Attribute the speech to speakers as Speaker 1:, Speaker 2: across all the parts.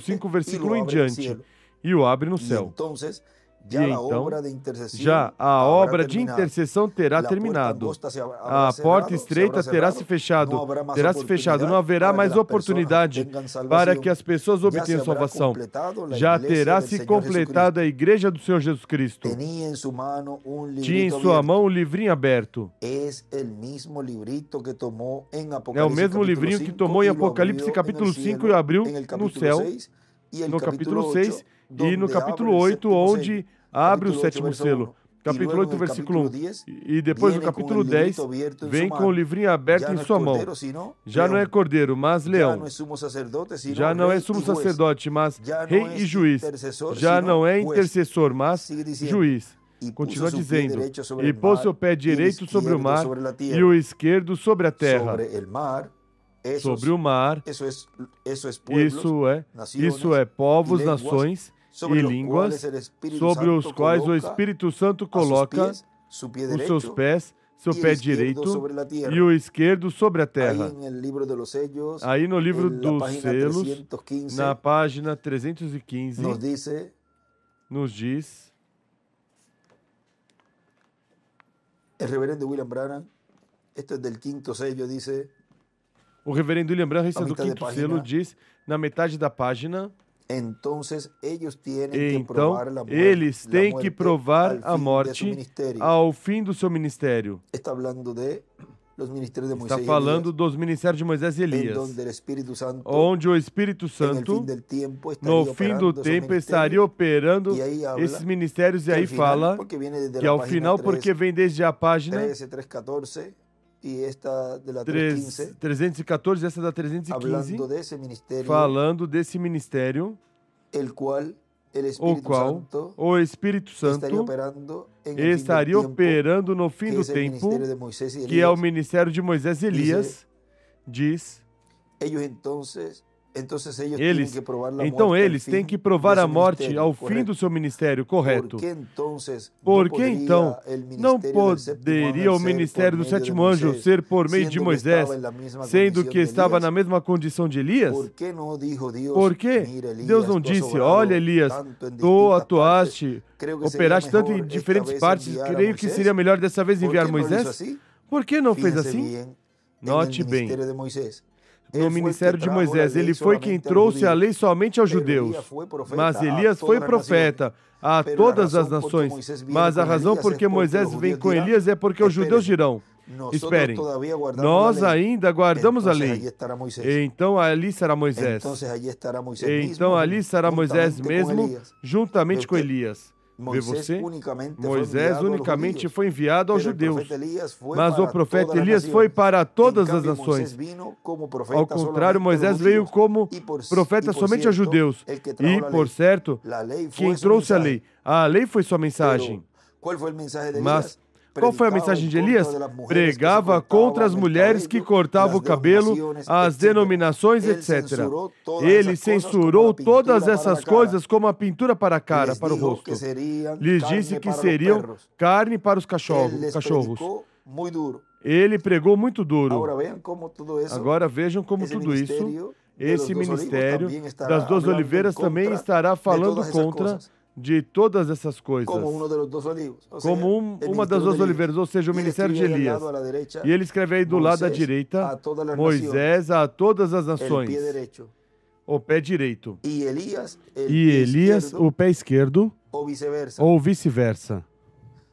Speaker 1: 5,
Speaker 2: y
Speaker 1: versículo
Speaker 2: lo
Speaker 1: em
Speaker 2: abre el
Speaker 1: diante.
Speaker 2: cielo.
Speaker 1: e o abre no
Speaker 2: Y
Speaker 1: céu.
Speaker 2: entonces
Speaker 1: E
Speaker 2: ya la
Speaker 1: então,
Speaker 2: obra de intercesión
Speaker 1: já a
Speaker 2: habrá
Speaker 1: obra de
Speaker 2: terminado.
Speaker 1: intercessão terá
Speaker 2: La puerta
Speaker 1: terminado.
Speaker 2: angosta se habrá
Speaker 1: A porta
Speaker 2: cerrado,
Speaker 1: estreita terá se
Speaker 2: no
Speaker 1: fechado.
Speaker 2: habrá más
Speaker 1: Terá se fechado. Não
Speaker 2: oportunidad
Speaker 1: haverá
Speaker 2: para que
Speaker 1: mais
Speaker 2: las
Speaker 1: oportunidade
Speaker 2: personas tengan
Speaker 1: para
Speaker 2: salvación.
Speaker 1: que as pessoas
Speaker 2: Ya se
Speaker 1: obtenham
Speaker 2: habrá
Speaker 1: salvação.
Speaker 2: completado la
Speaker 1: Já
Speaker 2: iglesia
Speaker 1: terá
Speaker 2: del
Speaker 1: se
Speaker 2: Señor
Speaker 1: completado a igreja do Senhor Jesus Cristo.
Speaker 2: Tenía en su mano un
Speaker 1: Tinha em
Speaker 2: librito
Speaker 1: sua
Speaker 2: abierto.
Speaker 1: mão um livrinho aberto.
Speaker 2: Es el mismo librito que tomó en
Speaker 1: É o
Speaker 2: Apocalipsis
Speaker 1: mesmo
Speaker 2: capítulo
Speaker 1: livrinho que
Speaker 2: 5
Speaker 1: tomou em
Speaker 2: y lo
Speaker 1: Apocalipse
Speaker 2: abrió
Speaker 1: capítulo
Speaker 2: en el
Speaker 1: 5 e
Speaker 2: cielo,
Speaker 1: abriu
Speaker 2: en el
Speaker 1: no
Speaker 2: capítulo
Speaker 1: céu,
Speaker 2: 6 y el
Speaker 1: no
Speaker 2: capítulo
Speaker 1: capítulo
Speaker 2: 8,
Speaker 1: 6 e no
Speaker 2: donde
Speaker 1: capítulo
Speaker 2: abre el
Speaker 1: 8,
Speaker 2: séptimo
Speaker 1: onde
Speaker 2: sello.
Speaker 1: abre o
Speaker 2: Capítulo 8,
Speaker 1: sétimo
Speaker 2: verso
Speaker 1: selo.
Speaker 2: 1. Y
Speaker 1: Capítulo
Speaker 2: luego
Speaker 1: 8,
Speaker 2: en el
Speaker 1: versículo
Speaker 2: capítulo
Speaker 1: 1.
Speaker 2: 10,
Speaker 1: E depois no
Speaker 2: viene con
Speaker 1: capítulo
Speaker 2: el
Speaker 1: 10,
Speaker 2: librito abierto en
Speaker 1: vem
Speaker 2: su
Speaker 1: com o
Speaker 2: mano.
Speaker 1: livrinho aberto
Speaker 2: Ya
Speaker 1: em
Speaker 2: no es
Speaker 1: sua mão.
Speaker 2: cordero, sino
Speaker 1: Já não é
Speaker 2: león.
Speaker 1: cordeiro, mas
Speaker 2: Ya
Speaker 1: leão.
Speaker 2: no es sumo sacerdote, sino
Speaker 1: Já não é
Speaker 2: rey
Speaker 1: sumo
Speaker 2: y juez.
Speaker 1: sacerdote, mas
Speaker 2: Já não
Speaker 1: rei
Speaker 2: é
Speaker 1: e juiz.
Speaker 2: intercessor,
Speaker 1: Já
Speaker 2: sino
Speaker 1: não é
Speaker 2: juez.
Speaker 1: intercessor, mas
Speaker 2: Sigue diciendo,
Speaker 1: juiz.
Speaker 2: y
Speaker 1: Continua
Speaker 2: puso su pie
Speaker 1: dizendo,
Speaker 2: derecho sobre
Speaker 1: e
Speaker 2: el
Speaker 1: pôs
Speaker 2: mar,
Speaker 1: seu pé
Speaker 2: y el
Speaker 1: direito sobre o
Speaker 2: izquierdo
Speaker 1: mar
Speaker 2: sobre la
Speaker 1: e
Speaker 2: tierra.
Speaker 1: o esquerdo sobre a terra.
Speaker 2: Sobre el mar,
Speaker 1: Sobre o mar,
Speaker 2: eso es pueblos,
Speaker 1: isso é povos,
Speaker 2: y lenguas,
Speaker 1: nações
Speaker 2: sobre
Speaker 1: e
Speaker 2: los
Speaker 1: línguas,
Speaker 2: cuales el Espíritu
Speaker 1: sobre os
Speaker 2: Santo
Speaker 1: quais o
Speaker 2: coloca
Speaker 1: Espírito Santo
Speaker 2: a sus
Speaker 1: coloca
Speaker 2: pies, su pie
Speaker 1: os seus
Speaker 2: derecho,
Speaker 1: pés, seu
Speaker 2: y el
Speaker 1: pé
Speaker 2: izquierdo
Speaker 1: direito
Speaker 2: sobre la tierra.
Speaker 1: e o esquerdo sobre a
Speaker 2: Ahí
Speaker 1: terra.
Speaker 2: en el libro de los sellos,
Speaker 1: Aí no livro
Speaker 2: en la
Speaker 1: dos
Speaker 2: página
Speaker 1: selos,
Speaker 2: 315,
Speaker 1: na página 315,
Speaker 2: nos dice el reverendo William Branham, esto es del quinto sello, dice,
Speaker 1: o reverendo William Branham, isso é do
Speaker 2: mitad de
Speaker 1: quinto
Speaker 2: página,
Speaker 1: selo, diz, na metade da página,
Speaker 2: entonces ellos tienen que
Speaker 1: então
Speaker 2: provar la
Speaker 1: eles têm que
Speaker 2: muerte
Speaker 1: provar
Speaker 2: al
Speaker 1: a
Speaker 2: fin de su
Speaker 1: morte
Speaker 2: ministerio.
Speaker 1: ao fim do seu ministério.
Speaker 2: Está hablando de los ministerios de
Speaker 1: Está
Speaker 2: Moisés y
Speaker 1: falando
Speaker 2: Elías,
Speaker 1: dos ministérios de Moisés e
Speaker 2: en
Speaker 1: Elias,
Speaker 2: donde el Espíritu Santo
Speaker 1: onde o Espírito
Speaker 2: en el
Speaker 1: Santo,
Speaker 2: fin del tiempo
Speaker 1: no
Speaker 2: estaría
Speaker 1: fim do
Speaker 2: operando esos
Speaker 1: tempo, estaria
Speaker 2: ministerios,
Speaker 1: operando
Speaker 2: y ahí habla
Speaker 1: esses ministérios, e
Speaker 2: que
Speaker 1: aí
Speaker 2: al final,
Speaker 1: fala
Speaker 2: porque viene desde
Speaker 1: que
Speaker 2: la
Speaker 1: ao
Speaker 2: página
Speaker 1: final, porque vem desde a página
Speaker 2: 13, 314 y esta de la
Speaker 1: 3,
Speaker 2: 315,
Speaker 1: 314, essa da 315,
Speaker 2: hablando de ese ministerio,
Speaker 1: falando desse ministério,
Speaker 2: el cual el
Speaker 1: o
Speaker 2: Espíritu
Speaker 1: qual
Speaker 2: Santo
Speaker 1: o Espírito
Speaker 2: estaría
Speaker 1: Santo
Speaker 2: operando en el fin del
Speaker 1: estaria
Speaker 2: tiempo,
Speaker 1: operando no fim
Speaker 2: que
Speaker 1: do
Speaker 2: es el
Speaker 1: tempo,
Speaker 2: ministerio de Moisés y
Speaker 1: que é o
Speaker 2: Elías.
Speaker 1: ministério de Moisés e Elias, diz.
Speaker 2: Ellos entonces ellos
Speaker 1: Eles,
Speaker 2: tienen que provar la
Speaker 1: então
Speaker 2: muerte al
Speaker 1: eles
Speaker 2: fin
Speaker 1: têm que provar
Speaker 2: de
Speaker 1: a
Speaker 2: su
Speaker 1: morte
Speaker 2: ministerio,
Speaker 1: ao fim
Speaker 2: correcto.
Speaker 1: do seu ministério, correto.
Speaker 2: ¿Por qué entonces
Speaker 1: Por
Speaker 2: no
Speaker 1: que
Speaker 2: podría
Speaker 1: então
Speaker 2: el
Speaker 1: não
Speaker 2: ministerio del séptimo
Speaker 1: poderia
Speaker 2: ángel
Speaker 1: o
Speaker 2: ser
Speaker 1: ministério
Speaker 2: por
Speaker 1: do
Speaker 2: medio de
Speaker 1: sétimo anjo
Speaker 2: Moisés,
Speaker 1: ser por meio de
Speaker 2: siendo que
Speaker 1: Moisés,
Speaker 2: estaba en la misma
Speaker 1: sendo
Speaker 2: condición
Speaker 1: que
Speaker 2: de
Speaker 1: estava
Speaker 2: Elías?
Speaker 1: na mesma condição de Elias?
Speaker 2: ¿Por qué no dijo Dios,
Speaker 1: Por que
Speaker 2: mira, Elías,
Speaker 1: Deus não
Speaker 2: tú has
Speaker 1: disse,
Speaker 2: obrado
Speaker 1: olha Elias,
Speaker 2: tanto en
Speaker 1: tu
Speaker 2: distintas
Speaker 1: atuaste,
Speaker 2: partes, creo que sería
Speaker 1: operaste tanto em
Speaker 2: mejor esta
Speaker 1: diferentes
Speaker 2: vez
Speaker 1: partes,
Speaker 2: enviar a
Speaker 1: creio que
Speaker 2: Moisés?
Speaker 1: seria melhor dessa vez
Speaker 2: ¿Por
Speaker 1: enviar
Speaker 2: qué no lo hizo
Speaker 1: Moisés?
Speaker 2: así?
Speaker 1: Por que não fez
Speaker 2: Fíjense
Speaker 1: assim?
Speaker 2: bien en el
Speaker 1: Note bem,
Speaker 2: ministerio de Moisés.
Speaker 1: no
Speaker 2: Él fue el que
Speaker 1: ministério de
Speaker 2: trajo la
Speaker 1: Moisés,
Speaker 2: ley
Speaker 1: ele foi quem
Speaker 2: solamente a los
Speaker 1: trouxe a
Speaker 2: judíos.
Speaker 1: lei somente aos
Speaker 2: Pero
Speaker 1: judeus,
Speaker 2: Elías fue profeta
Speaker 1: mas
Speaker 2: a
Speaker 1: Elias
Speaker 2: todas
Speaker 1: foi
Speaker 2: las naciones.
Speaker 1: profeta a
Speaker 2: Pero la
Speaker 1: todas as
Speaker 2: razón por que
Speaker 1: nações.
Speaker 2: Moisés viene
Speaker 1: Mas a
Speaker 2: con
Speaker 1: razão
Speaker 2: Elías
Speaker 1: por
Speaker 2: es
Speaker 1: que
Speaker 2: porque
Speaker 1: Moisés
Speaker 2: los
Speaker 1: vem
Speaker 2: judíos
Speaker 1: com
Speaker 2: dirán,
Speaker 1: Elias é porque os judeus
Speaker 2: esperen,
Speaker 1: dirão,
Speaker 2: nosotros
Speaker 1: esperem,
Speaker 2: todavía guardamos
Speaker 1: nós
Speaker 2: la ley.
Speaker 1: ainda guardamos a
Speaker 2: Entonces allí
Speaker 1: lei.
Speaker 2: estará Moisés.
Speaker 1: Então ali será Moisés.
Speaker 2: Entonces allí estará Moisés
Speaker 1: Então
Speaker 2: mismo,
Speaker 1: ali estará Moisés
Speaker 2: juntamente con
Speaker 1: mesmo,
Speaker 2: Elías.
Speaker 1: juntamente
Speaker 2: Ve
Speaker 1: com
Speaker 2: usted,
Speaker 1: Elias. Vê
Speaker 2: Moisés
Speaker 1: você?
Speaker 2: únicamente fue
Speaker 1: Moisés
Speaker 2: enviado a los
Speaker 1: unicamente
Speaker 2: judíos,
Speaker 1: foi enviado aos
Speaker 2: pero el
Speaker 1: judeus,
Speaker 2: profeta Elías fue
Speaker 1: mas o
Speaker 2: para
Speaker 1: profeta
Speaker 2: todas las
Speaker 1: Elias foi
Speaker 2: naciones.
Speaker 1: para
Speaker 2: En
Speaker 1: todas as
Speaker 2: cambio,
Speaker 1: nações.
Speaker 2: Moisés vino como
Speaker 1: Ao
Speaker 2: profeta
Speaker 1: contrário,
Speaker 2: solamente a
Speaker 1: Moisés
Speaker 2: los
Speaker 1: veio
Speaker 2: judíos.
Speaker 1: como
Speaker 2: Y por
Speaker 1: profeta somente a
Speaker 2: cierto,
Speaker 1: judeus.
Speaker 2: el que trajo
Speaker 1: E,
Speaker 2: la
Speaker 1: por
Speaker 2: ley,
Speaker 1: certo,
Speaker 2: la ley fue
Speaker 1: quem
Speaker 2: su
Speaker 1: trouxe a
Speaker 2: mensaje.
Speaker 1: lei? A lei foi sua mensagem.
Speaker 2: Pero, ¿cuál fue el mensaje de
Speaker 1: Mas
Speaker 2: Elías?
Speaker 1: qual foi a
Speaker 2: Predicaba
Speaker 1: mensagem
Speaker 2: en
Speaker 1: de
Speaker 2: contra
Speaker 1: Elias?
Speaker 2: de las mujeres que se
Speaker 1: Pregava contra as
Speaker 2: cortaban el
Speaker 1: mulheres que
Speaker 2: cabello,
Speaker 1: cortavam o
Speaker 2: las
Speaker 1: cabelo,
Speaker 2: denominaciones,
Speaker 1: as
Speaker 2: etc.
Speaker 1: denominações,
Speaker 2: Él
Speaker 1: etc.
Speaker 2: censuró todas
Speaker 1: Ele
Speaker 2: esas cosas como
Speaker 1: censurou
Speaker 2: la pintura
Speaker 1: todas
Speaker 2: para
Speaker 1: essas
Speaker 2: la cara.
Speaker 1: coisas como a pintura para a cara,
Speaker 2: Les
Speaker 1: para o
Speaker 2: dijo
Speaker 1: rosto.
Speaker 2: que serían
Speaker 1: Lhes
Speaker 2: carne
Speaker 1: disse que
Speaker 2: para los
Speaker 1: seriam
Speaker 2: perros.
Speaker 1: carne para os
Speaker 2: Él
Speaker 1: cachorros.
Speaker 2: les predicó muy duro.
Speaker 1: Ele pregou muito duro.
Speaker 2: Ahora vean cómo todo eso,
Speaker 1: Agora vejam como
Speaker 2: ese
Speaker 1: tudo isso,
Speaker 2: ministerio de los
Speaker 1: esse
Speaker 2: dos olivos
Speaker 1: ministério
Speaker 2: también estará
Speaker 1: das duas
Speaker 2: hablando en
Speaker 1: oliveiras também
Speaker 2: contra
Speaker 1: estará
Speaker 2: de
Speaker 1: falando
Speaker 2: todas esas
Speaker 1: contra
Speaker 2: cosas,
Speaker 1: de todas essas coisas.
Speaker 2: como uno de los dos olivos, o sea,
Speaker 1: Como
Speaker 2: el
Speaker 1: uma
Speaker 2: ministerio
Speaker 1: das duas
Speaker 2: de Elías.
Speaker 1: oliveiras, ou seja, o
Speaker 2: Y él
Speaker 1: ministério de
Speaker 2: escribe ahí al
Speaker 1: Elias.
Speaker 2: lado a la derecha,
Speaker 1: E ele escreve aí do lado da
Speaker 2: Moisés
Speaker 1: direita,
Speaker 2: a todas las
Speaker 1: Moisés a todas as
Speaker 2: el
Speaker 1: nações,
Speaker 2: pie derecho,
Speaker 1: o pé direito.
Speaker 2: y Elías el
Speaker 1: E
Speaker 2: pie
Speaker 1: Elias,
Speaker 2: izquierdo,
Speaker 1: o pé esquerdo,
Speaker 2: o viceversa.
Speaker 1: ou vice-versa.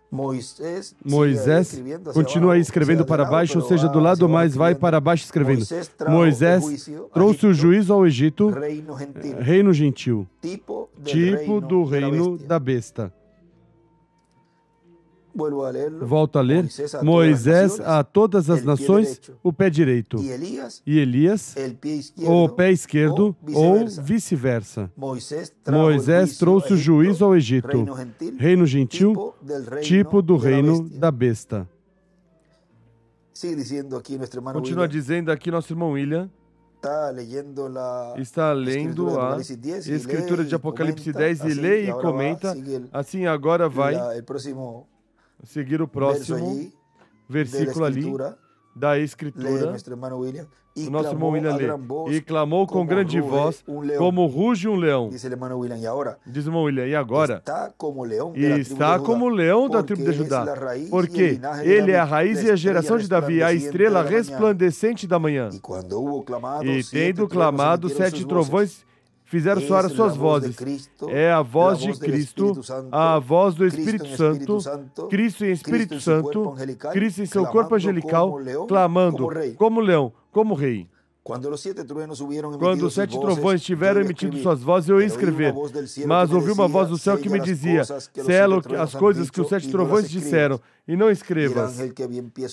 Speaker 2: Moisés
Speaker 1: continua aí escrevendo para baixo, ou seja, do lado, mas vai para baixo escrevendo. Moisés trouxe o juízo ao Egito, reino gentil, tipo do reino da besta. Volto a ler. Moisés a todas as nações, o pé direito. E Elias, o pé esquerdo, ou vice-versa. Moisés trouxe o juízo ao Egito, reino gentil, tipo do reino da besta. Continua dizendo aqui nosso irmão William. Está lendo a escritura de Apocalipse 10 e lê e comenta. Assim agora vai seguir o próximo versículo ali da Escritura, o nosso irmão William lê, e clamou com grande voz, como ruge um leão. Diz o irmão William, e agora? Está como o leão da tribo de Judá, porque ele é a raiz e a geração de Davi, a estrela resplandecente da manhã. E tendo clamado, 7 trovões fizeram soar as suas vozes. É a voz de Cristo, a voz do Espírito Santo, Cristo em Espírito Santo, Cristo em seu corpo angelical, clamando como leão, como rei. Quando os 7 trovões tiveram emitido suas vozes, eu ia escrever, mas ouvi uma voz do céu que me dizia, sela as coisas que os 7 trovões disseram, e não escrevas.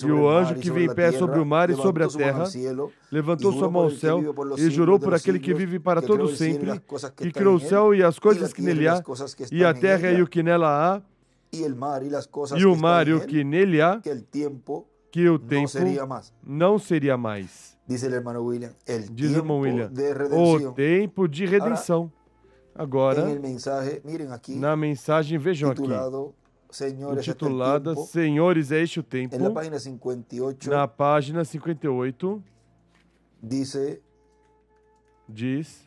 Speaker 1: E o anjo que veio em pé sobre o mar e sobre a terra, levantou sua mão ao céu e jurou por aquele que vive para todo sempre, que criou o céu e as coisas que nele há, e a terra e o que nela há, e o mar e o que nele há, que o tempo não seria mais. Diz o irmão William, o tempo de redenção. Agora, na mensagem, vejam aqui, intitulada Senhores, é este o tempo, na página 58, diz,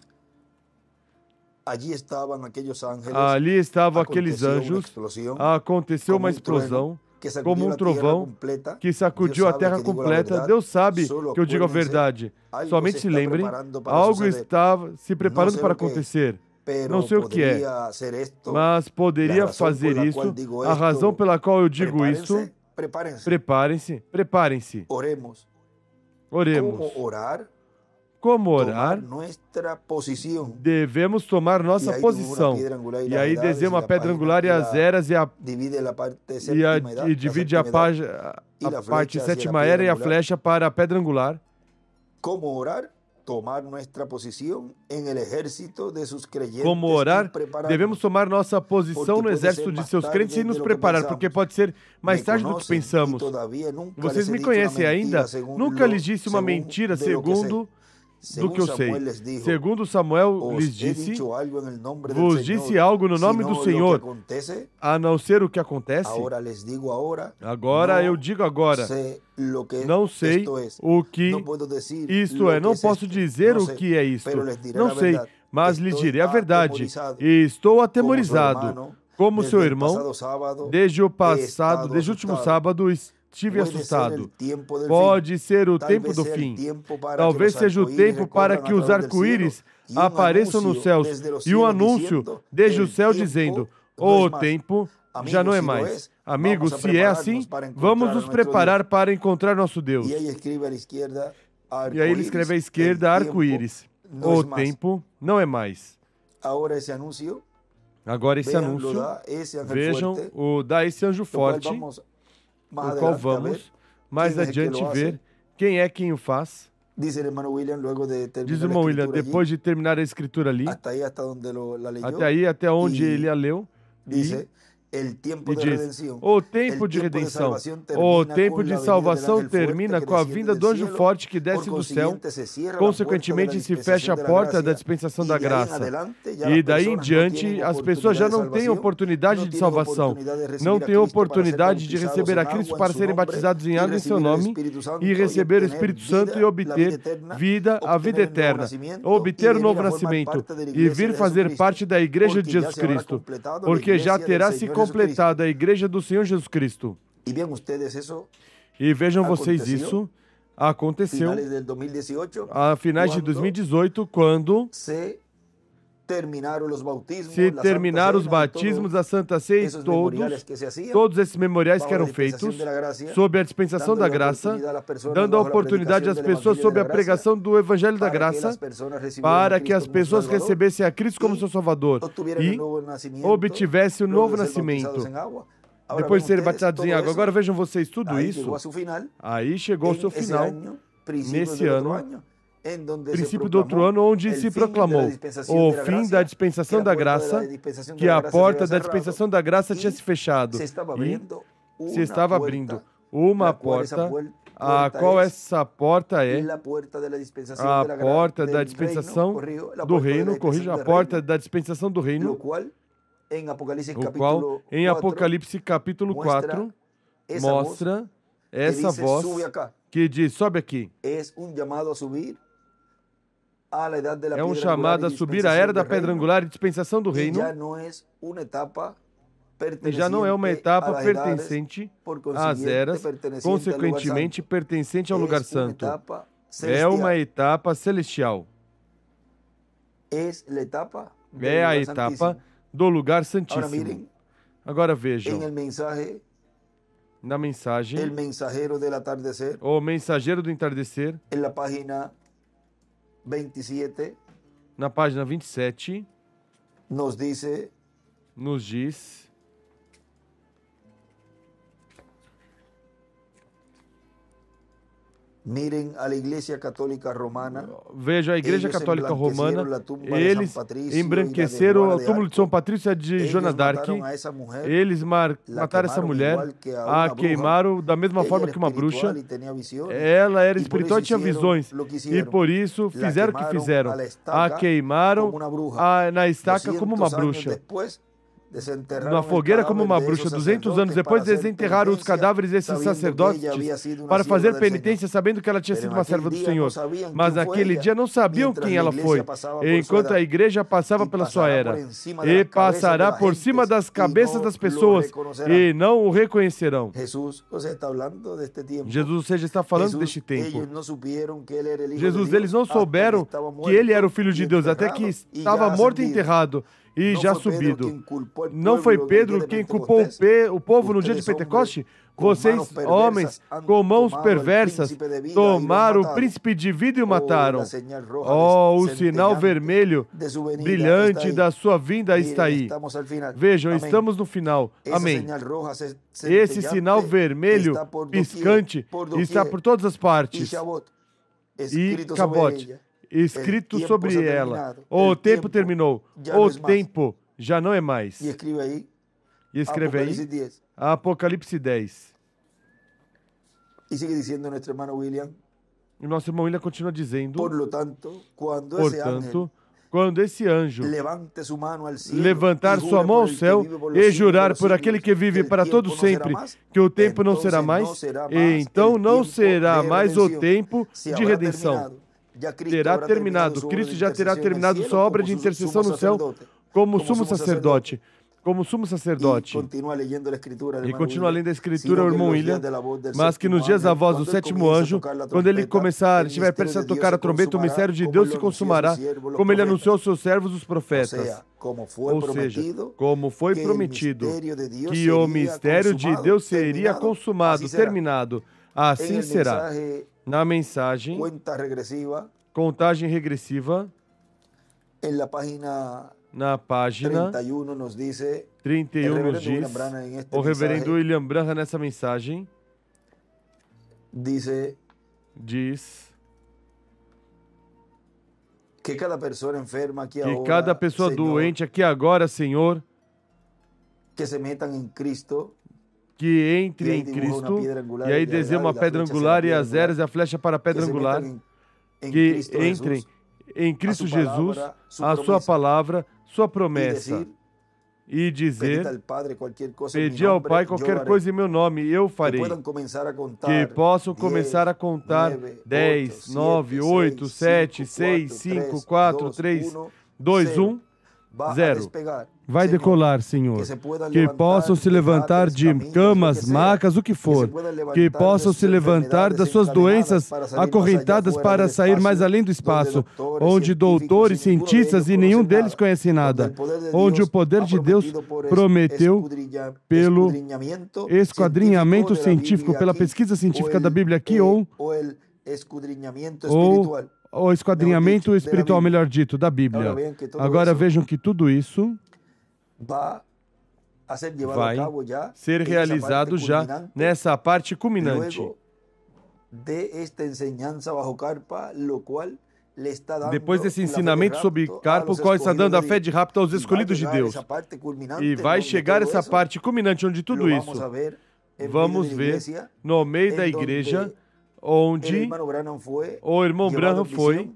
Speaker 1: ali estavam aqueles anjos, aconteceu uma explosão, como um trovão que sacudiu a terra completa. Deus sabe que eu digo a verdade. Somente se lembrem, algo estava se preparando para acontecer. Não sei o que é, mas poderia fazer isso. A razão pela qual eu digo isso, preparem-se. Oremos. Como orar? Devemos tomar nossa posição. E aí desenha uma pedra angular e as eras e divide a parte sétima era e a flecha para a pedra angular. Como orar? Tomar nossa posição em exército de seus crentes. Como orar? Devemos tomar nossa posição no exército de seus crentes e nos preparar, porque pode ser mais tarde do que pensamos. Vocês me conhecem ainda? Nunca lhes disse uma mentira segundo do que eu sei. Segundo Samuel lhes disse, vos disse algo no nome do Senhor, a não ser o que acontece. Agora eu digo agora, não sei o que isto é, não posso dizer o que é isto, não sei, mas lhe direi a verdade, e estou atemorizado, como seu irmão, desde o último sábado, estive assustado. Pode ser o tempo do fim. Talvez seja o tempo para que os arco-íris apareçam nos céus e um anúncio desde o céu dizendo, o tempo já não é mais. Amigos, se é assim, vamos nos preparar para encontrar nosso Deus. E aí ele escreve à esquerda, arco-íris. O tempo não é mais. Agora esse anúncio, vejam, dá esse anjo forte, o qual vamos mais adiante ver quem é quem o faz. Diz o irmão William, depois de terminar a escritura ali, até onde ele a leu, e diz, o tempo de redenção, o tempo de salvação termina com a vinda do anjo forte que desce do céu, consequentemente se fecha a porta da dispensação da graça, e daí em diante as pessoas já não têm oportunidade de salvação, não têm oportunidade de receber a Cristo para serem batizados em água em seu nome, e receber o Espírito Santo e obter a vida eterna, obter o novo nascimento, e vir fazer parte da igreja de Jesus Cristo, porque já terá se completada a igreja do Senhor Jesus Cristo. E vejam vocês, isso aconteceu a finais de 2018, quando se terminaram os batismos, a Santa Ceia e todos esses memoriais que eram feitos sob a dispensação da graça, dando a oportunidade às pessoas sob a pregação do Evangelho da Graça, para que as pessoas recebessem a Cristo como seu Salvador e obtivessem o novo nascimento, depois de serem batizados em água. Agora vejam vocês, tudo isso, aí chegou ao seu final, nesse ano, princípio do outro ano, onde se proclamou o fim da dispensação da graça, que a porta da dispensação da graça tinha se fechado, e se estava abrindo uma porta, a qual essa porta é a porta da dispensação do reino, a porta da dispensação do reino, o qual em Apocalipse capítulo 4 mostra essa voz que diz, sobe aqui. É um chamado a subir à era da pedra angular e dispensação do reino. E já não é uma etapa pertencente às eras, consequentemente pertencente ao lugar santo. É uma etapa celestial. É a etapa do lugar santíssimo. Agora vejam. Na mensagem, o mensageiro do entardecer, na página 27, nos diz, veja a Igreja Católica Romana, eles embranqueceram o túmulo de São Patrício de Joana d'Arc, eles mataram essa mulher, a queimaram da mesma forma que uma bruxa, ela era espiritual e tinha visões, e por isso fizeram o que fizeram, a queimaram na estaca como uma bruxa. Na fogueira como uma bruxa. 200 anos depois, desenterraram os cadáveres desses sacerdotes para fazer penitência, sabendo que ela tinha sido uma serva do Senhor. Mas naquele dia não sabiam quem ela foi, enquanto a igreja passava pela sua era. E passará por cima das cabeças das pessoas e não o reconhecerão. Jesus, ou seja, está falando deste tempo. Jesus, eles não souberam que ele era o Filho de Deus, até que estava morto e enterrado. E já subido. Não foi Pedro quem culpou o povo no dia de Pentecoste? Vocês, homens, com mãos perversas, tomaram o príncipe de vida e o mataram. Oh, o sinal vermelho, brilhante da sua vinda está aí. Vejam, estamos no final. Amém. Esse sinal vermelho, piscante, está por todas as partes. E Cabote. Escrito sobre ela. O tempo terminou. O tempo já não é mais. E escreve aí. Apocalipse 10. E nosso irmão William continua dizendo. Portanto, quando esse anjo levantar sua mão ao céu e jurar por aquele que vive para todo sempre que o tempo não será mais, então não será mais o tempo de redenção. Terá terminado. Cristo já terá terminado sua obra de intercessão no céu como sumo sacerdote. Como sumo sacerdote. E continua lendo a Escritura, o irmão William, mas que nos dias da voz do sétimo anjo, quando ele estiver prestes a tocar a trombeta, o mistério de Deus se consumará, como ele anunciou aos seus servos, os profetas. Ou seja, como foi prometido, que o mistério de Deus seria consumado, terminado. Assim será. Na mensagem, contagem regressiva, na página 31 nos diz, o reverendo William Branham nessa mensagem, diz que cada pessoa doente aqui agora, Senhor, que entre em Cristo, e aí desenha uma pedra angular e as eras e a flecha para a pedra angular, que entrem em Cristo Jesus, a sua palavra, sua promessa, e dizer, pedir ao Pai qualquer coisa em meu nome, e eu farei. Que possam começar a contar 10, 9, 8, 7, 6, 5, 4, 3, 2, 1, 0. Vai decolar, Senhor. Que possam se levantar de camas, macas, o que for. Que possam se levantar das suas doenças acorrentadas para sair mais além do espaço, onde doutores, cientistas e nenhum deles conhece nada. Onde o poder de Deus prometeu pelo esquadrinhamento científico, pela pesquisa científica da Bíblia aqui, ou o esquadrinhamento espiritual, melhor dito, da Bíblia. Agora vejam que tudo isso vai ser realizado já nessa parte culminante. Depois desse ensinamento sobre carpa, o qual está dando a fé de rapto aos escolhidos de Deus. E vai chegar essa parte culminante onde tudo isso vamos ver no meio da igreja, onde o irmão Branham foi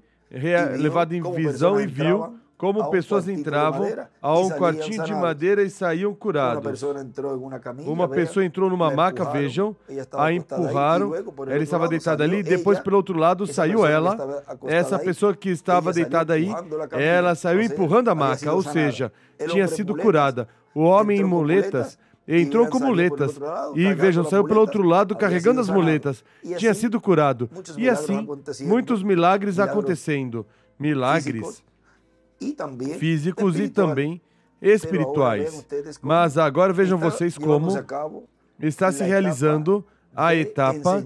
Speaker 1: levado em visão e viu como pessoas entravam a um quartinho de madeira e saíam curados. Uma pessoa entrou numa maca, vejam, a empurraram, ela estava deitada ali, depois pelo outro lado saiu ela, essa pessoa que estava deitada aí, ela saiu empurrando a maca, ou seja, tinha sido curada. O homem em muletas entrou com muletas e, vejam, saiu pelo outro lado carregando as muletas. Tinha sido curado. E assim, muitos milagres acontecendo. Milagres físicos e também espirituais. Mas agora vejam vocês como está se realizando a etapa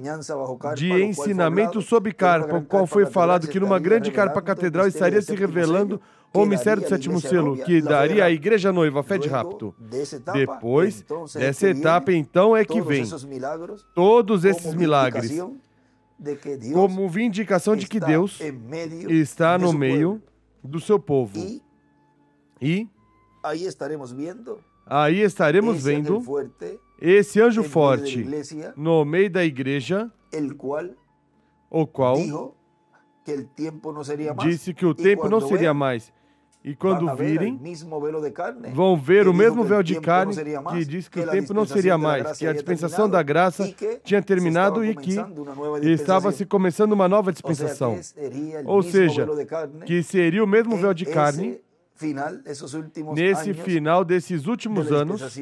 Speaker 1: de ensinamento sobre carpa, o qual foi falado que numa grande carpa catedral estaria se revelando o mistério do sétimo selo, que daria à igreja noiva a fé de rapto. Depois dessa etapa, então, é que vem todos esses milagres, como vindicação de que Deus está no meio do seu povo. E aí estaremos vendo esse anjo forte no meio da igreja, o qual disse que o tempo não seria mais. E quando virem, vão ver o mesmo véu de carne que diz que o tempo não seria mais, que a dispensação da graça tinha terminado e que estava se começando uma nova dispensação. Ou seja, que seria o mesmo véu de carne nesse final desses últimos anos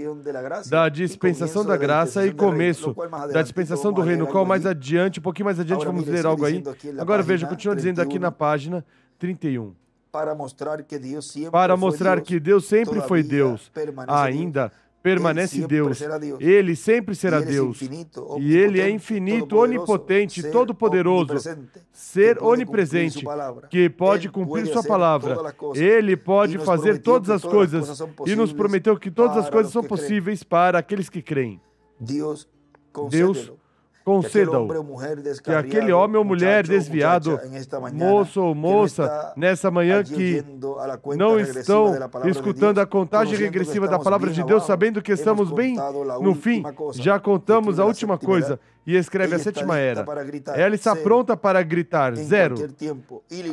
Speaker 1: da dispensação da graça e começo da dispensação do reino, qual mais adiante, um pouquinho mais adiante, vamos ler algo aí. Agora veja, continua dizendo aqui na página 31. Para mostrar que Deus sempre foi Deus, ainda permanece Deus. Ele sempre será Deus. E Ele é infinito, onipotente, todo-poderoso, ser onipresente, que pode cumprir Sua palavra. Ele pode fazer todas as coisas e nos prometeu que todas as coisas são possíveis para aqueles que creem. Deus conceda-o, que aquele homem ou mulher desviado, moço ou moça, nessa manhã que não estão escutando a contagem regressiva da palavra de Deus, sabendo que estamos bem no fim, já contamos a última coisa, e escreve a sétima era. Ela está pronta para gritar, 0,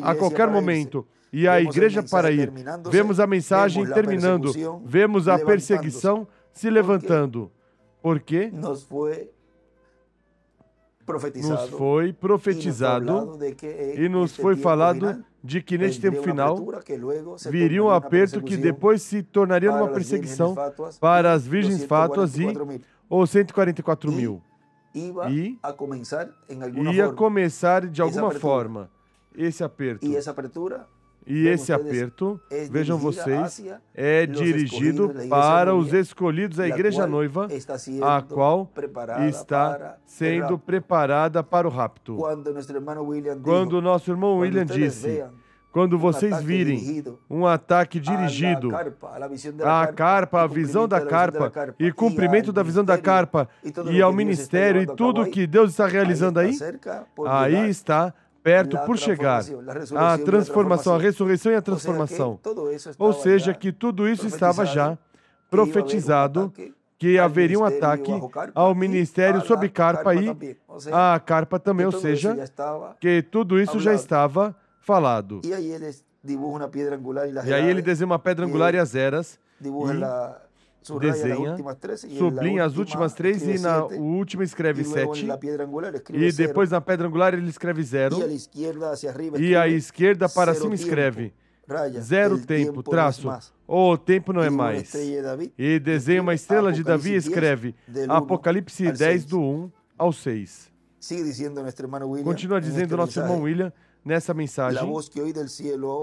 Speaker 1: a qualquer momento. E a igreja para ir. Vemos a mensagem terminando, vemos a perseguição se levantando. Por quê? Nos foi profetizado e nos foi falado de que neste tempo final viria um aperto que depois se tornaria uma perseguição para as virgens fátuas e os 144 mil. E ia começar de alguma forma esse aperto. E esse aperto, vejam vocês, é dirigido para os escolhidos, a igreja noiva, a qual está sendo preparada para o rapto. Quando o nosso irmão William disse, quando vocês virem um ataque dirigido à carpa, à visão da carpa e cumprimento da visão da carpa e ao ministério e tudo que Deus está realizando aí está perto por chegar a transformação, a ressurreição e a transformação. Ou seja, que tudo isso estava já profetizado, que haveria um ataque ao ministério sob carpa e a carpa também, ou seja, que tudo isso já estava falado. E aí ele desenha uma pedra angular e as eras, desenha, sublinha as últimas 3 e na última escreve 7. E depois na pedra angular ele escreve 0. E à esquerda para cima escreve 0 tempo, traço, o tempo não é mais. E desenha uma estrela de Davi e escreve Apocalipse 10 do 1 ao 6. Continua dizendo nosso irmão William nessa mensagem,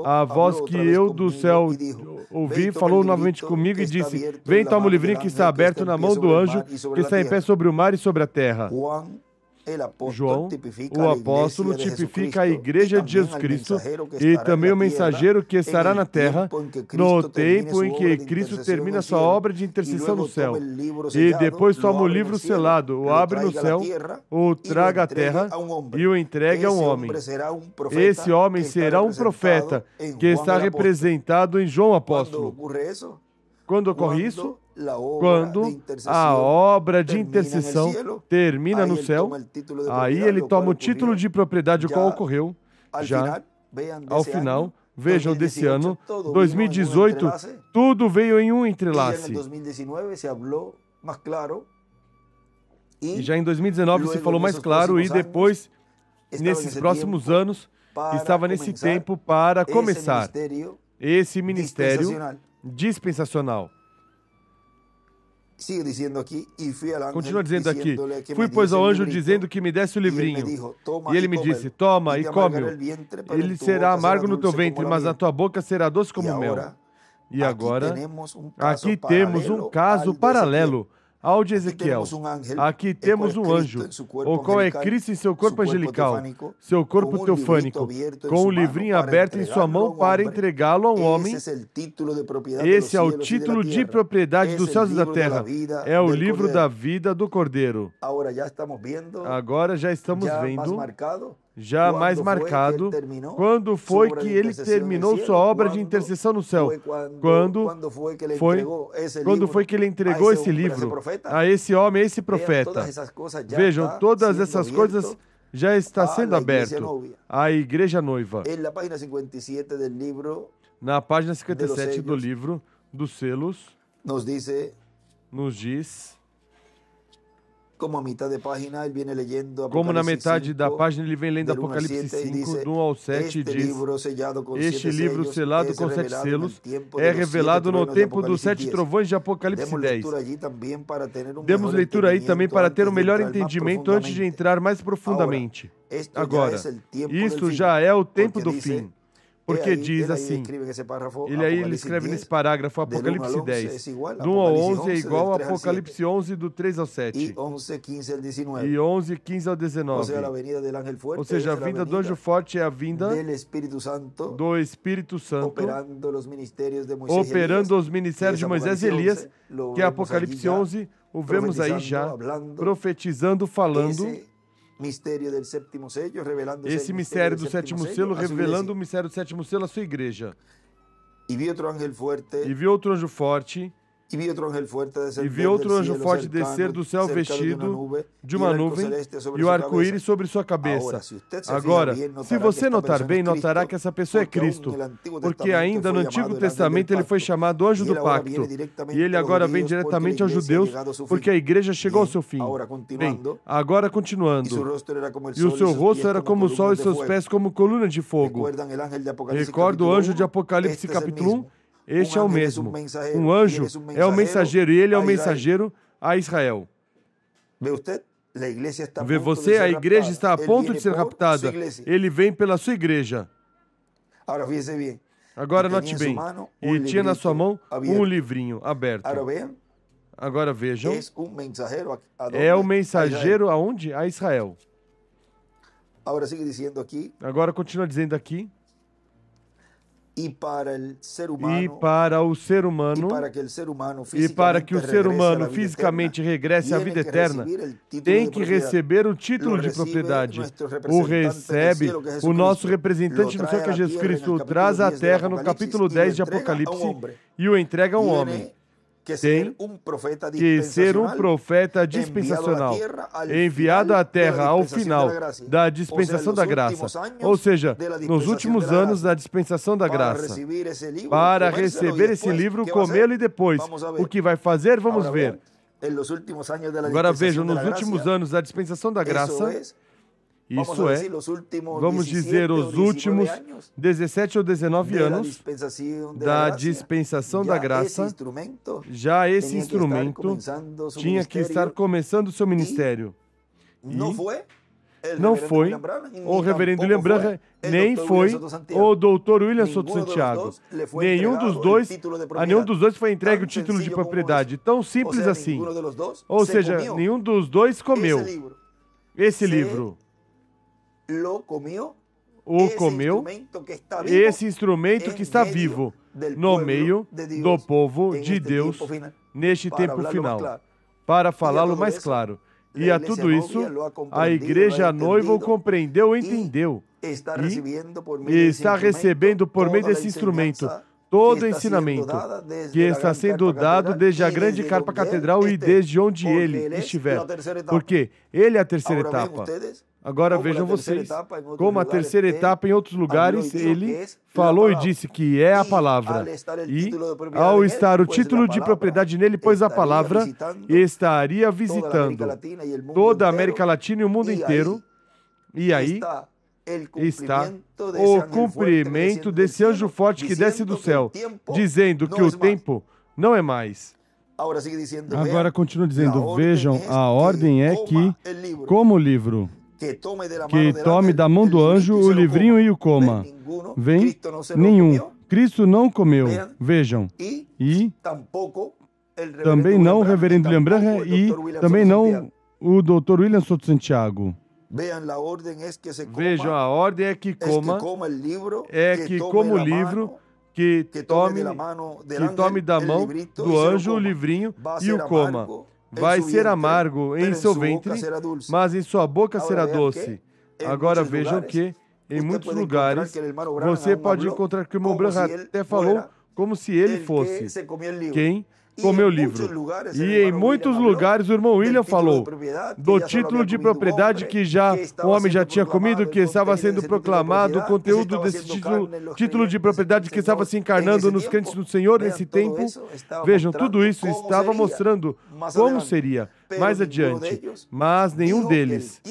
Speaker 1: a voz que eu do céu ouvi falou novamente comigo e disse, vem, toma o livrinho que está aberto na mão do anjo que está em pé sobre o mar e sobre a terra. João, o apóstolo, tipifica a igreja de Jesus Cristo e também o mensageiro que estará na terra no tempo em que Cristo termina sua obra de intercessão no céu. E depois toma o livro selado, o abre no céu, o traga à terra e o entregue a um homem. Esse homem será um profeta que está representado em João apóstolo. Quando ocorre isso? Quando a obra de intercessão termina no céu, aí ele toma o título de propriedade, o qual ocorreu já ao final. Vejam, desse ano, 2018, tudo veio em um entrelace. E já em 2019 se falou mais claro, e depois, nesses próximos anos, estava nesse tempo para começar esse ministério dispensacional. Continua dizendo aqui, fui, pois, ao anjo dizendo que me desse o livrinho. E ele me disse, toma e come-o. Ele será amargo no teu ventre, mas a tua boca será doce como mel. E agora, aqui temos um caso paralelo ao de Ezequiel. Aqui temos um anjo, o qual é Cristo em seu corpo angelical, seu corpo teofânico, com o livrinho aberto em sua mão para entregá-lo a um homem. Esse é o título de propriedade dos céus e da terra. É o livro da vida do Cordeiro. Agora já estamos vendo, já mais marcado, quando foi que ele terminou sua obra de intercessão no céu. Quando foi que ele entregou esse livro a esse homem, a esse profeta. Vejam, todas essas coisas já está sendo aberto à igreja noiva. Na página 57 do livro dos selos, nos diz, como na metade da página ele vem lendo Apocalipse 5, do 1 ao 7, diz, este livro selado com 7 selos é revelado no tempo dos 7 trovões de Apocalipse 10. Demos leitura aí também para ter um melhor entendimento antes de entrar mais profundamente. Agora, isto já é o tempo do fim. Porque diz assim, ele escreve nesse parágrafo, Apocalipse 10, do 1 ao 11 é igual a Apocalipse 11, do 3 ao 7, e 11, 15 ao 19. Ou seja, a vinda do anjo forte é a vinda do Espírito Santo, operando os ministérios de Moisés e Elias, que é Apocalipse 11, o vemos aí já, profetizando, falando, esse mistério do sétimo selo, revelando o mistério do sétimo selo à sua igreja. E vi outro anjo forte, descer do céu vestido de uma nuvem e o arco-íris sobre sua cabeça. Agora, se você notar bem, notará que essa pessoa é Cristo, porque ainda no Antigo Testamento ele foi chamado anjo do pacto, e ele agora vem diretamente aos judeus, porque a igreja chegou ao seu fim. Bem, agora continuando, e o seu rosto era como o sol e seus pés como coluna de fogo. Recorda o anjo de Apocalipse capítulo 1? Este é o mesmo. Um anjo é o mensageiro, e ele é o mensageiro a Israel. Vê você, a igreja está a ponto de ser raptada. Ele vem pela sua igreja. Agora note bem. E tinha na sua mão um livrinho aberto. Agora vejam. É o mensageiro aonde? A Israel. Agora continua dizendo aqui. E para o ser humano, e para que o ser humano fisicamente regresse à vida eterna, tem que receber o título de propriedade. O recebe o nosso representante no céu, que é Jesus Cristo, o traz à terra no capítulo 10 de Apocalipse e o entrega a um homem. Tem que ser um profeta dispensacional, enviado à terra ao final da dispensação da graça, ou seja, nos últimos anos da dispensação da graça, para receber esse livro, comê-lo e depois, o que vai fazer, vamos ver. Agora vejam, nos últimos anos da dispensação da graça, isso é, vamos dizer, os últimos 17 ou 19 anos da dispensação da graça, já esse instrumento tinha que estar começando o seu ministério. E não foi o reverendo William Branham, nem foi o doutor William Soto Santiago. A nenhum dos dois foi entregue o título de propriedade. Tão simples assim. Ou seja, nenhum dos dois comeu esse livro. Comeu esse instrumento que está vivo no meio do povo de Deus neste tempo final, para falá-lo mais claro. E a tudo isso, a igreja noiva o compreendeu, entendeu, e está recebendo por meio desse instrumento todo o ensinamento que está sendo dado desde a grande carpa catedral e desde onde ele estiver, porque ele é a terceira etapa. Agora vejam vocês, como a terceira etapa em outros lugares, ele falou e disse que é a palavra. E, ao estar o título de propriedade nele, pois a palavra estaria visitando toda a América Latina e o mundo inteiro. E aí está o cumprimento desse anjo forte que desce do céu, dizendo que o tempo não é mais. Agora continua dizendo, vejam, a ordem é que, como o livro, que tome da mão do anjo o livrinho e o coma. Vem, nenhum. Cristo não comeu. Vejam. E também não o reverendo William Branham e também não o Dr. William Soto Santiago. Vejam, a ordem é que coma, como o livro, que tome da mão do anjo o livrinho e o coma. Vai ser amargo em seu ventre, mas em sua boca será doce. Agora vejam que, em muitos lugares, você pode encontrar que o irmão Branham até falou como se ele fosse quem comeu o livro. E em muitos lugares o irmão William falou do título de propriedade que já o homem já tinha comido, que estava sendo proclamado, o conteúdo desse título de propriedade que estava se encarnando nos crentes do Senhor nesse tempo. Vejam, tudo isso estava mostrando como seria mais adiante. Mas nenhum deles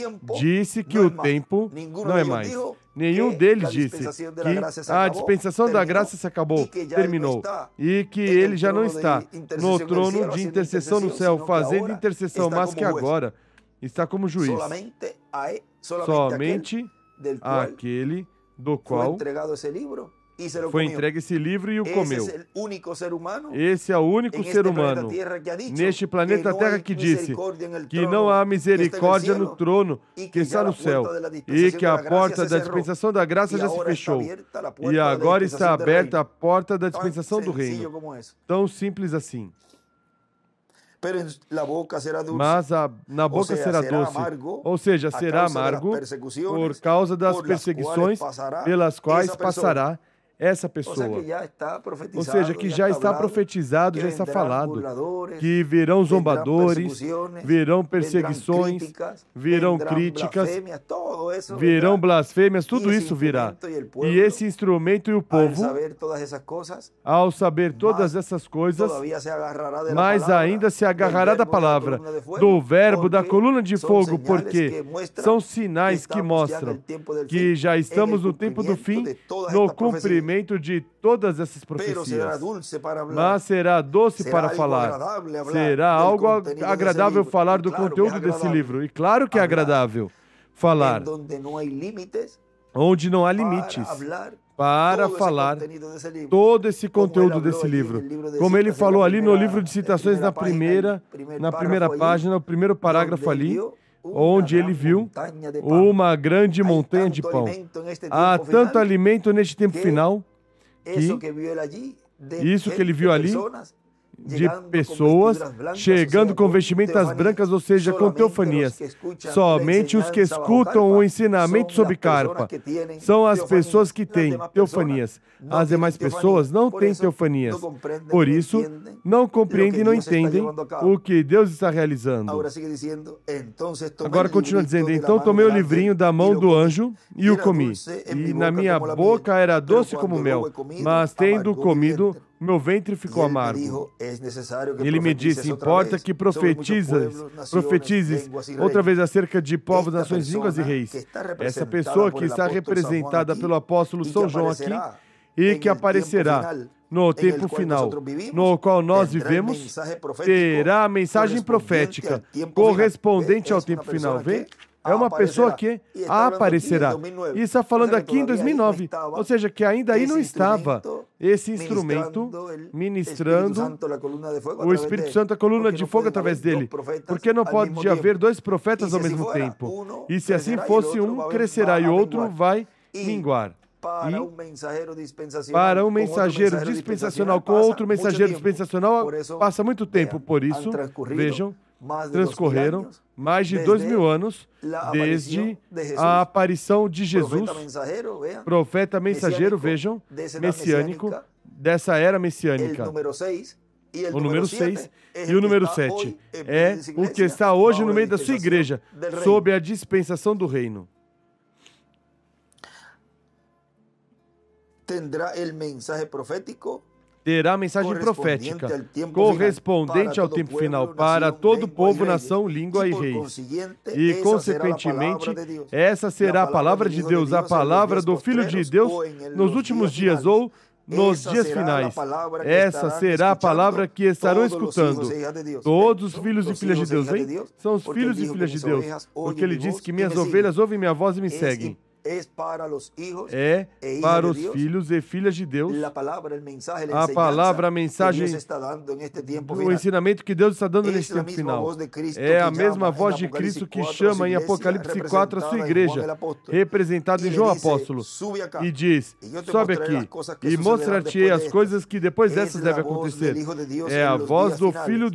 Speaker 1: disse que o tempo não é mais. Nenhum deles disse que a dispensação da graça se acabou, terminou, e que ele já não está no trono de intercessão no céu, fazendo intercessão, mas que agora está como juiz. Somente aquele do qual foi entregue esse livro e o comeu. Esse é o único ser humano neste planeta Terra que disse que não há misericórdia no trono que está no céu e que a porta da dispensação da graça já se fechou e agora está aberta a porta da dispensação do reino. Tão simples assim. Mas na boca será doce, ou seja, será amargo por causa das perseguições pelas quais passará essa pessoa. Ou seja, que já está profetizado, já está falado, que virão zombadores, virão perseguições, virão críticas, virão blasfêmias, tudo isso virá. E esse instrumento e o povo, ao saber todas essas coisas, mas ainda se agarrará da palavra, do verbo, da coluna de fogo, porque são sinais que mostram que já estamos no tempo do fim, no cumprimento de todas essas profecias. Mas será doce para falar. Será algo agradável falar do conteúdo desse livro. E claro que é agradável falar. Onde não há limites para falar todo esse conteúdo desse livro. Como ele falou ali no livro de citações, na primeira página, o primeiro parágrafo ali, onde ele viu uma grande montanha de pão. Há tanto alimento neste tempo final que isso que ele viu ali, de pessoas chegando com vestimentas brancas, ou seja, com teofanias. Somente os que escutam o ensinamento sobre carpa são as pessoas que têm teofanias. As demais pessoas não têm teofanias. Por isso, não compreendem e não entendem o que Deus está realizando. Agora continua dizendo, então tomei o livrinho da mão do anjo e o comi. E na minha boca era doce como mel, mas tendo comido, meu ventre ficou amargo. Ele me disse, importa que profetizes outra vez acerca de povos, nações, línguas e reis. Essa pessoa que está representada pelo apóstolo São João aqui e que aparecerá no tempo final, no qual nós vivemos, terá a mensagem profética correspondente ao tempo final. Vê? É uma pessoa que aparecerá. E está falando aqui em 2009. Ou seja, que ainda aí não estava esse instrumento ministrando o Espírito Santo, a coluna de fogo através dele. Porque não pode haver dois profetas ao mesmo tempo. E se assim fosse, um crescerá e o outro vai minguar. E para um mensageiro dispensacional com outro mensageiro dispensacional passa muito tempo. Por isso, vejam, transcorreram mais de 2000 anos desde a aparição de Jesus, profeta mensageiro, vejam, messiânico, dessa era messiânica. O número 6 e o número 7 é o que está hoje no meio da sua igreja, sob a dispensação do reino. Terá a mensagem profética correspondente ao tempo final para todo povo, nação, língua e reis. E, consequentemente, essa será a palavra de Deus, a palavra do Filho de Deus nos últimos dias ou nos dias finais. Essa será a palavra que estarão escutando todos os filhos e filhas de Deus. Hein? São os filhos e filhas de Deus, porque ele disse que minhas ovelhas ouvem minha voz e me seguem. É para os filhos e filhas de Deus a palavra, a mensagem, o ensinamento que Deus está dando neste tempo final. É a mesma voz de Cristo que chama em Apocalipse 4 a sua igreja, representada em João Apóstolo, e diz: sobe aqui e mostrar-te-ei as coisas que depois dessas devem acontecer. É a voz do Filho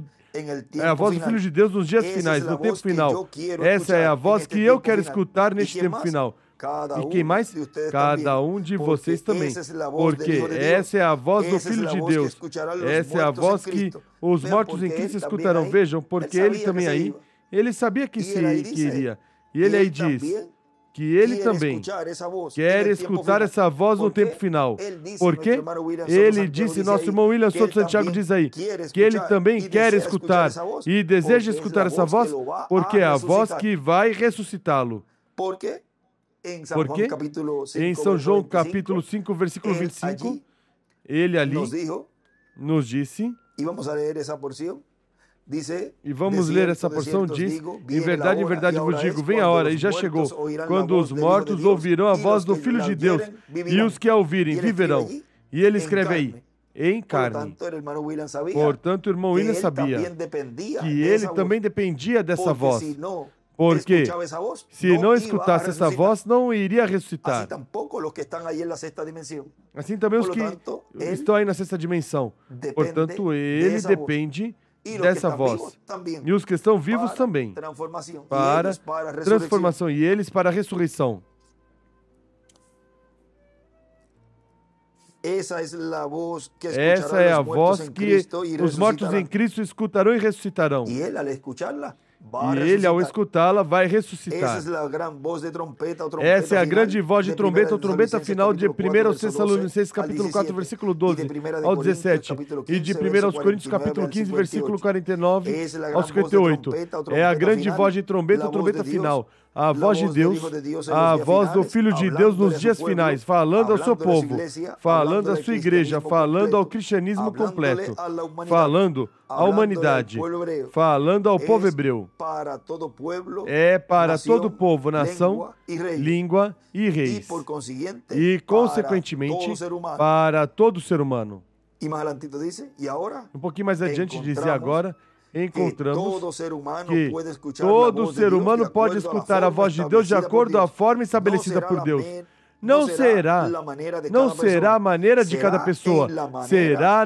Speaker 1: de Deus nos dias finais, no tempo final. Essa é a voz que eu quero escutar neste tempo final. E quem mais? Cada um de vocês também. Porque essa é a voz do Filho de Deus. Essa é a voz que os mortos em Cristo escutarão. Vejam, porque ele também aí, ele sabia que iria. E ele aí diz que ele também quer escutar essa voz no tempo final. Porque ele disse, nosso irmão William Souto Santiago diz aí, que ele também quer escutar e deseja escutar essa voz, porque é a voz que vai ressuscitá-lo. Porque em São João capítulo 5, versículo 25, ele ali nos disse, e vamos ler essa porção, diz, em verdade vos digo, vem a hora, e já chegou, quando os mortos ouvirão a voz do Filho de Deus, e os que a ouvirem viverão. E ele escreve aí, em carne. Portanto, o irmão William sabia que ele também dependia dessa voz. Porque se não escutasse essa voz, não iria ressuscitar. Assim também os que estão aí na sexta dimensão. Portanto, ele depende dessa voz. E os que estão vivos também. Para transformação. E eles para a ressurreição. Essa é a voz que os mortos em Cristo escutarão e ressuscitarão. E ele, ao escutá-la, vai ressuscitar. Essa é a grande voz de trombeta, ou trombeta final de 1 aos Tessalonicenses, capítulo 4, versículo 12 ao 17, e de 1 aos Coríntios, capítulo 15, versículo 49 ao 58. É a grande voz de trombeta, ou trombeta final. A voz de Deus, a voz do Filho de Deus nos dias finais, falando ao seu povo, falando à sua igreja, falando ao cristianismo completo, falando à humanidade, falando ao povo hebreu. É para todo povo, nação, língua e reis. E, consequentemente, para todo ser humano. Um pouquinho mais adiante dizia agora, encontramos que todo ser humano pode escutar a voz de Deus de acordo com a forma estabelecida por Deus. Não será a maneira de cada pessoa, será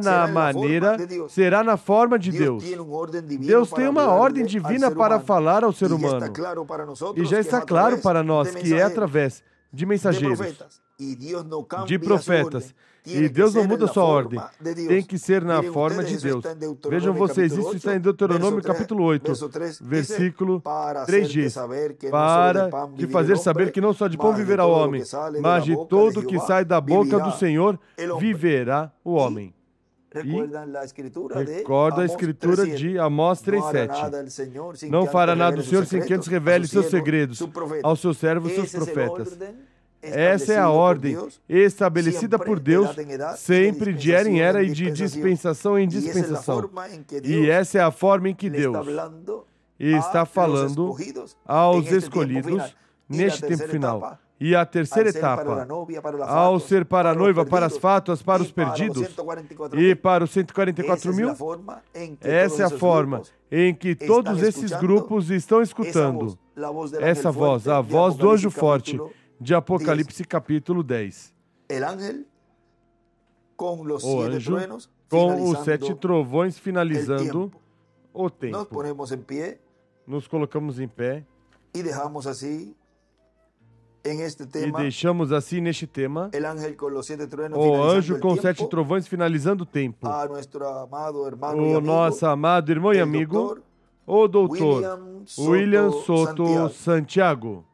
Speaker 1: na forma de Deus. Deus tem uma ordem divina para falar ao ser humano. E já está claro para nós que é através de mensageiros, de profetas. E Deus não muda a sua ordem. Tem que ser na forma de Deus. Vejam vocês, isso está em Deuteronômio capítulo 8, versículo 3 diz, para te fazer saber que não só de pão viverá o homem, mas de todo que sai da boca do Senhor viverá o homem. E recorda a escritura de Amós 3,7. Não fará nada o Senhor sem que antes revele seus segredos aos seus servos e seus profetas. Essa é a ordem estabelecida por Deus, sempre de era em era e de dispensação em dispensação. E essa é a forma em que Deus está falando aos escolhidos neste tempo final. E a terceira etapa, ao ser para a noiva, para as fátuas, para os perdidos e para os 144 mil, essa é a forma em que todos esses grupos estão escutando essa voz, a voz do anjo forte, de Apocalipse capítulo 10. O anjo com os 7 trovões finalizando o tempo. Nos colocamos em pé. E deixamos assim neste tema o anjo com 7 trovões finalizando o tempo. O nosso amado irmão e amigo, o doutor William Soto Santiago.